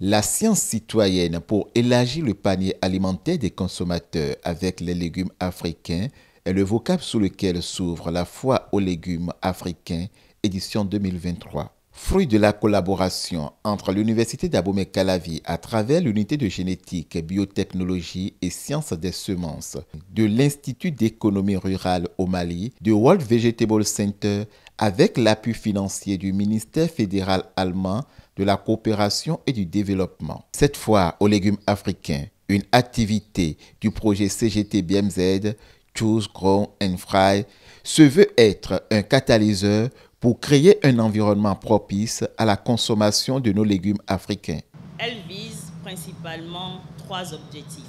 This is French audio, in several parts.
La science citoyenne pour élargir le panier alimentaire des consommateurs avec les légumes africains est le vocable sous lequel s'ouvre la foire aux légumes africains, édition 2023. Fruit de la collaboration entre l'Université d'Abomey-Calavi à travers l'unité de génétique, biotechnologie et sciences des semences de l'Institut d'économie rurale au Mali, de World Vegetable Center, avec l'appui financier du ministère fédéral allemand de la coopération et du développement. Cette fois aux légumes africains, une activité du projet CGT BMZ, Choose, Grow and Fry, se veut être un catalyseur pour créer un environnement propice à la consommation de nos légumes africains. Elle vise principalement 3 objectifs.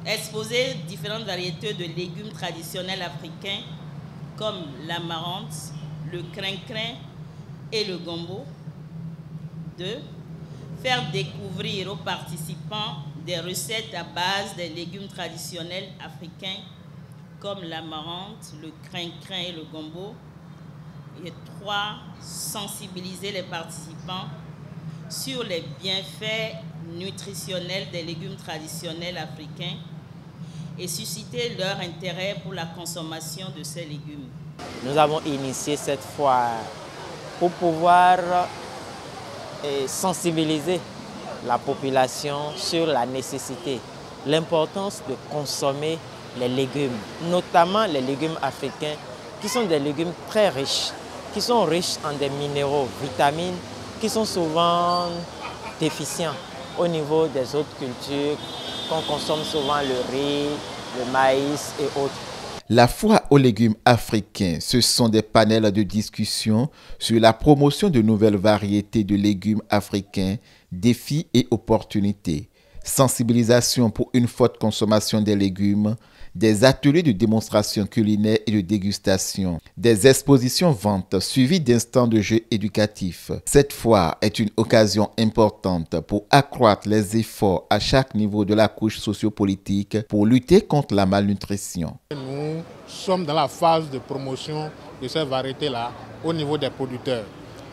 Exposer différentes variétés de légumes traditionnels africains comme l'amarante, le crin-crin et le gombo. 2. Faire découvrir aux participants des recettes à base des légumes traditionnels africains comme l'amarante, le crin-crin et le gombo. Et 3. Sensibiliser les participants sur les bienfaits nutritionnels des légumes traditionnels africains et susciter leur intérêt pour la consommation de ces légumes. Nous avons initié cette foire pour pouvoir sensibiliser la population sur la nécessité, l'importance de consommer les légumes, notamment les légumes africains qui sont des légumes très riches, qui sont riches en des minéraux, vitamines, qui sont souvent déficients au niveau des autres cultures qu'on consomme souvent, le riz, le maïs et autres. La foire aux légumes africains, ce sont des panels de discussion sur la promotion de nouvelles variétés de légumes africains, défis et opportunités, sensibilisation pour une forte consommation des légumes, des ateliers de démonstration culinaire et de dégustation, des expositions ventes suivies d'instants de jeux éducatifs. Cette foire est une occasion importante pour accroître les efforts à chaque niveau de la couche sociopolitique pour lutter contre la malnutrition. Nous sommes dans la phase de promotion de ces variétés-là au niveau des producteurs.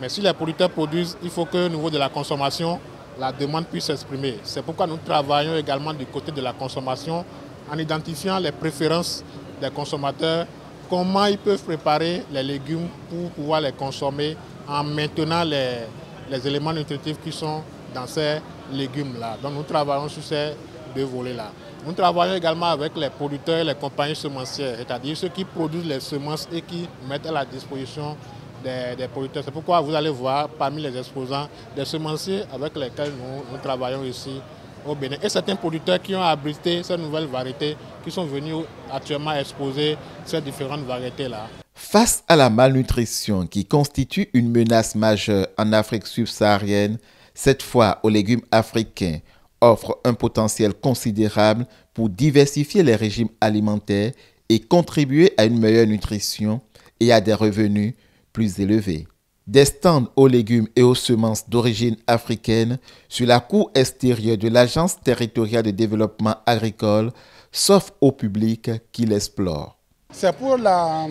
Mais si les producteurs produisent, il faut qu'au niveau de la consommation, la demande puisse s'exprimer. C'est pourquoi nous travaillons également du côté de la consommation en identifiant les préférences des consommateurs, comment ils peuvent préparer les légumes pour pouvoir les consommer en maintenant les éléments nutritifs qui sont dans ces légumes-là. Donc nous travaillons sur ces 2 volets-là. Nous travaillons également avec les producteurs et les compagnies semencières, c'est-à-dire ceux qui produisent les semences et qui mettent à la disposition des producteurs. C'est pourquoi vous allez voir parmi les exposants des semenciers avec lesquels nous travaillons ici au Bénin. Et certains producteurs qui ont abrité ces nouvelles variétés, qui sont venus actuellement exposer ces différentes variétés-là. Face à la malnutrition qui constitue une menace majeure en Afrique subsaharienne, cette foire aux légumes africains offre un potentiel considérable pour diversifier les régimes alimentaires et contribuer à une meilleure nutrition et à des revenus plus élevés. Des stands aux légumes et aux semences d'origine africaine sur la cour extérieure de l'Agence territoriale de développement agricole s'offrent au public qui l'explore. C'est pour la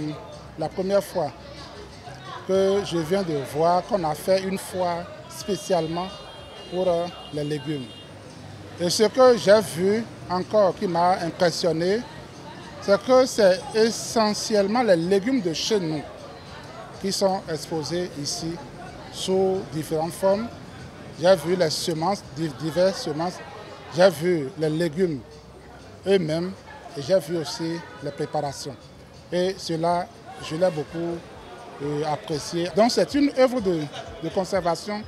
première fois que je viens de voir qu'on a fait une foire spécialement pour les légumes. Et ce que j'ai vu encore qui m'a impressionné, c'est que c'est essentiellement les légumes de chez nous qui sont exposés ici sous différentes formes. J'ai vu les semences, diverses semences, j'ai vu les légumes eux-mêmes et j'ai vu aussi les préparations. Et cela, je l'ai beaucoup apprécié. Donc c'est une œuvre de conservation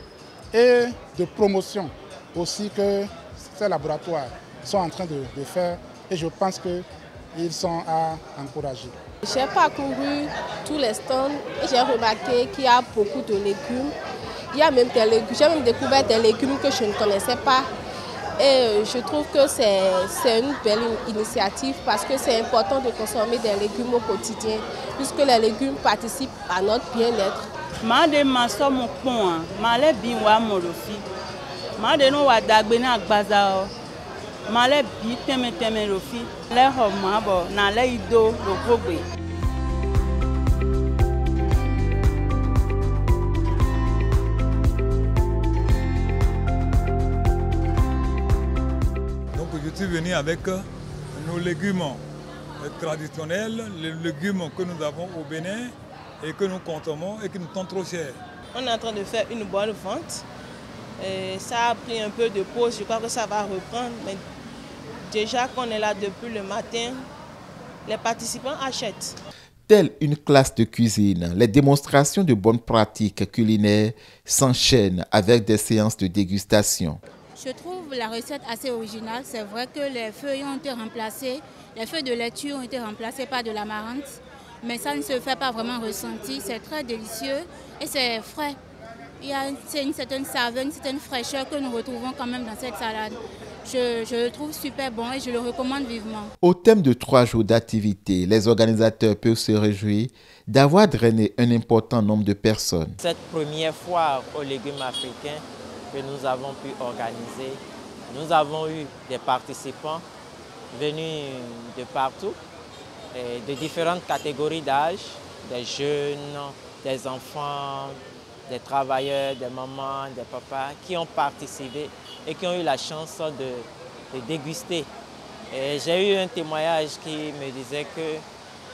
et de promotion aussi que ces laboratoires sont en train de faire et je pense qu'ils sont à encourager. J'ai parcouru tous les stands et j'ai remarqué qu'il y a beaucoup de légumes. Il y a même des légumes, j'ai même découvert des légumes que je ne connaissais pas. Et je trouve que c'est une belle initiative parce que c'est important de consommer des légumes au quotidien puisque les légumes participent à notre bien-être. Malé bi teme rofi le ho ma bo na le ido ro gbogbe. suis venu avec nos légumes traditionnels, les légumes que nous avons au Bénin et que nous consommons et qui nous sont trop chers. On est en train de faire une bonne vente. Et ça a pris un peu de pause, je crois que ça va reprendre. Mais déjà qu'on est là depuis le matin, les participants achètent. Telle une classe de cuisine, les démonstrations de bonnes pratiques culinaires s'enchaînent avec des séances de dégustation. Je trouve la recette assez originale. C'est vrai que les feuilles ont été remplacées, les feuilles de laitue ont été remplacées par de l'amarante, mais ça ne se fait pas vraiment ressentir. C'est très délicieux et c'est frais. Il y a une certaine saveur, une certaine fraîcheur que nous retrouvons quand même dans cette salade. Je le trouve super bon et je le recommande vivement. Au thème de 3 jours d'activité, les organisateurs peuvent se réjouir d'avoir drainé un important nombre de personnes. Cette première foire aux légumes africains que nous avons pu organiser, nous avons eu des participants venus de partout, de différentes catégories d'âge, des jeunes, des enfants, des travailleurs, des mamans, des papas qui ont participé et qui ont eu la chance de déguster. J'ai eu un témoignage qui me disait que,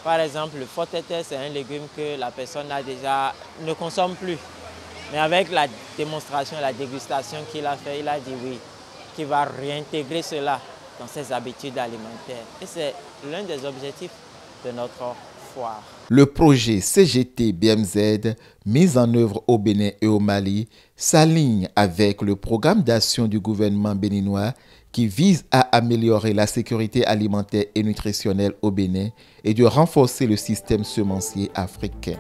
par exemple, le fotete, c'est un légume que la personne ne consomme plus. Mais avec la démonstration, la dégustation qu'il a fait, il a dit oui, qu'il va réintégrer cela dans ses habitudes alimentaires. Et c'est l'un des objectifs de notre foire. Le projet CGT BMZ, mis en œuvre au Bénin et au Mali, s'aligne avec le programme d'action du gouvernement béninois qui vise à améliorer la sécurité alimentaire et nutritionnelle au Bénin et de renforcer le système semencier africain.